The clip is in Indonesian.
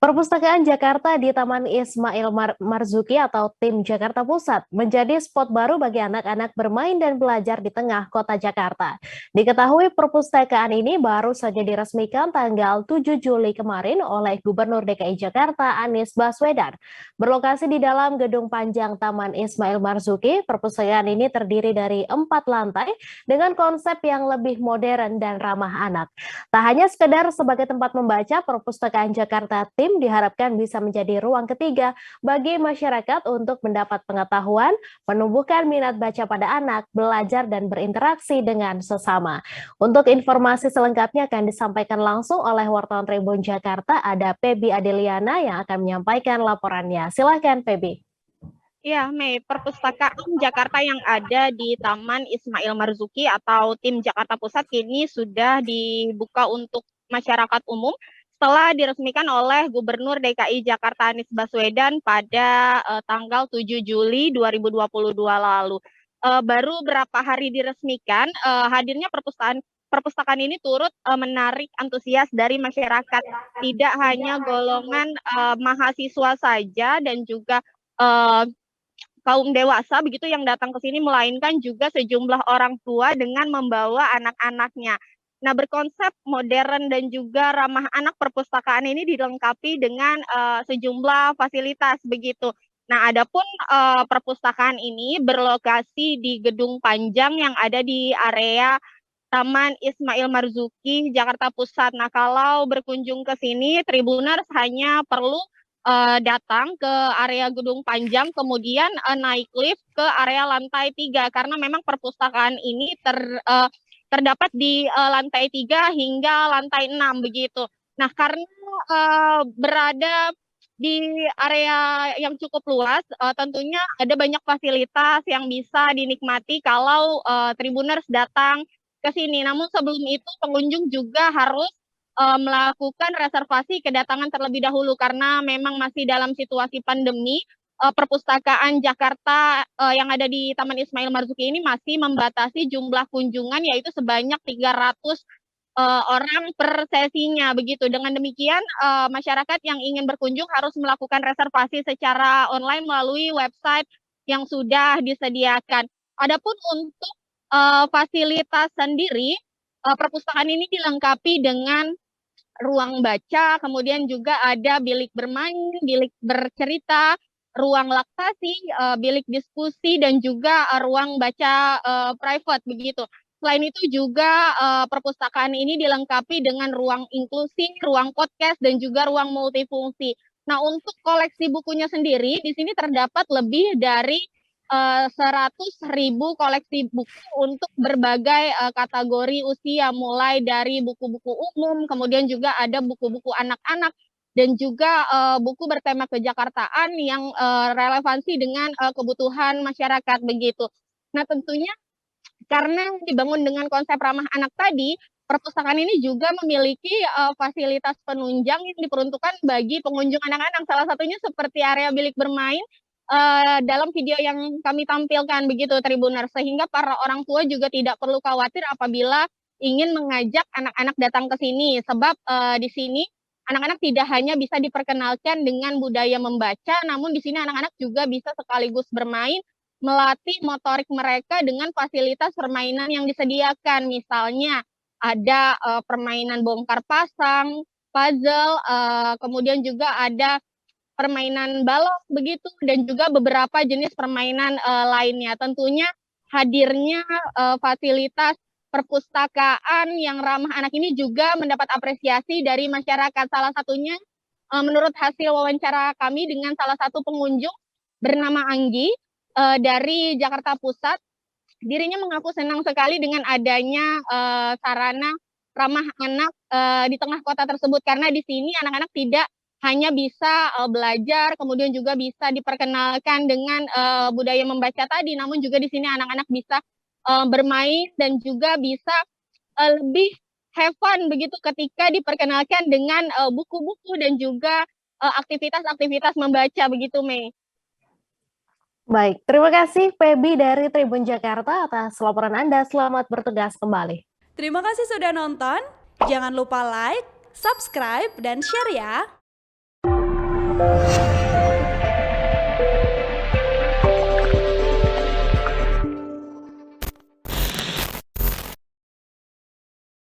Perpustakaan Jakarta di Taman Ismail Marzuki atau Tim Jakarta Pusat menjadi spot baru bagi anak-anak bermain dan belajar di tengah kota Jakarta. Diketahui perpustakaan ini baru saja diresmikan tanggal 7 Juli kemarin oleh Gubernur DKI Jakarta Anies Baswedan. Berlokasi di dalam gedung panjang Taman Ismail Marzuki, perpustakaan ini terdiri dari 4 lantai dengan konsep yang lebih modern dan ramah anak. Tak hanya sekedar sebagai tempat membaca, perpustakaan Jakarta Tim diharapkan bisa menjadi ruang ketiga bagi masyarakat untuk mendapat pengetahuan, menumbuhkan minat baca pada anak, belajar dan berinteraksi dengan sesama. Untuk informasi selengkapnya akan disampaikan langsung oleh wartawan Tribun Jakarta, ada Pebi Adeliana yang akan menyampaikan laporannya. Silakan Pebi. Ya, Mei, perpustakaan Jakarta yang ada di Taman Ismail Marzuki atau Tim Jakarta Pusat kini sudah dibuka untuk masyarakat umum setelah diresmikan oleh Gubernur DKI Jakarta Anies Baswedan pada tanggal 7 Juli 2022 lalu. Baru berapa hari diresmikan, hadirnya perpustakaan ini turut menarik antusias dari masyarakat, tidak hanya golongan mahasiswa saja dan juga kaum dewasa begitu yang datang ke sini, melainkan juga sejumlah orang tua dengan membawa anak-anaknya. Nah, berkonsep modern dan juga ramah anak, perpustakaan ini dilengkapi dengan sejumlah fasilitas begitu. Nah, adapun perpustakaan ini berlokasi di Gedung Panjang yang ada di area Taman Ismail Marzuki, Jakarta Pusat. Nah, kalau berkunjung ke sini, Tribuners hanya perlu datang ke area Gedung Panjang, kemudian naik lift ke area lantai 3, karena memang perpustakaan ini terdapat di lantai 3 hingga lantai 6 begitu. Nah, karena berada di area yang cukup luas, tentunya ada banyak fasilitas yang bisa dinikmati kalau Tribuners datang ke sini. Namun sebelum itu pengunjung juga harus melakukan reservasi kedatangan terlebih dahulu karena memang masih dalam situasi pandemi. Perpustakaan Jakarta yang ada di Taman Ismail Marzuki ini masih membatasi jumlah kunjungan, yaitu sebanyak 300 orang per sesinya begitu. Dengan demikian masyarakat yang ingin berkunjung harus melakukan reservasi secara online melalui website yang sudah disediakan. Adapun untuk fasilitas sendiri, perpustakaan ini dilengkapi dengan ruang baca, kemudian juga ada bilik bermain, bilik bercerita, ruang laktasi, bilik diskusi, dan juga ruang baca private begitu. Selain itu juga perpustakaan ini dilengkapi dengan ruang inklusi, ruang podcast, dan juga ruang multifungsi. Nah, untuk koleksi bukunya sendiri, di sini terdapat lebih dari 100.000 koleksi buku untuk berbagai kategori usia, mulai dari buku-buku umum, kemudian juga ada buku-buku anak-anak, dan juga buku bertema kejakartaan yang relevansi dengan kebutuhan masyarakat begitu. Nah, tentunya karena dibangun dengan konsep ramah anak tadi, perpustakaan ini juga memiliki fasilitas penunjang yang diperuntukkan bagi pengunjung anak-anak. Salah satunya seperti area bilik bermain dalam video yang kami tampilkan begitu, Tribuners, sehingga para orang tua juga tidak perlu khawatir apabila ingin mengajak anak-anak datang ke sini, sebab di sini anak-anak tidak hanya bisa diperkenalkan dengan budaya membaca, namun di sini anak-anak juga bisa sekaligus bermain, melatih motorik mereka dengan fasilitas permainan yang disediakan. Misalnya ada permainan bongkar pasang, puzzle, kemudian juga ada permainan balok begitu, dan juga beberapa jenis permainan lainnya. Tentunya hadirnya fasilitas perpustakaan yang ramah anak ini juga mendapat apresiasi dari masyarakat. Salah satunya menurut hasil wawancara kami dengan salah satu pengunjung bernama Anggi dari Jakarta Pusat, dirinya mengaku senang sekali dengan adanya sarana ramah anak di tengah kota tersebut, karena di sini anak-anak tidak hanya bisa belajar, kemudian juga bisa diperkenalkan dengan budaya membaca tadi, namun juga di sini anak-anak bisa bermain dan juga bisa lebih have fun begitu ketika diperkenalkan dengan buku-buku dan juga aktivitas-aktivitas membaca begitu, Mei. Baik, terima kasih Pebi dari Tribun Jakarta atas laporan Anda. Selamat bertugas kembali. Terima kasih sudah nonton. Jangan lupa like, subscribe, dan share ya.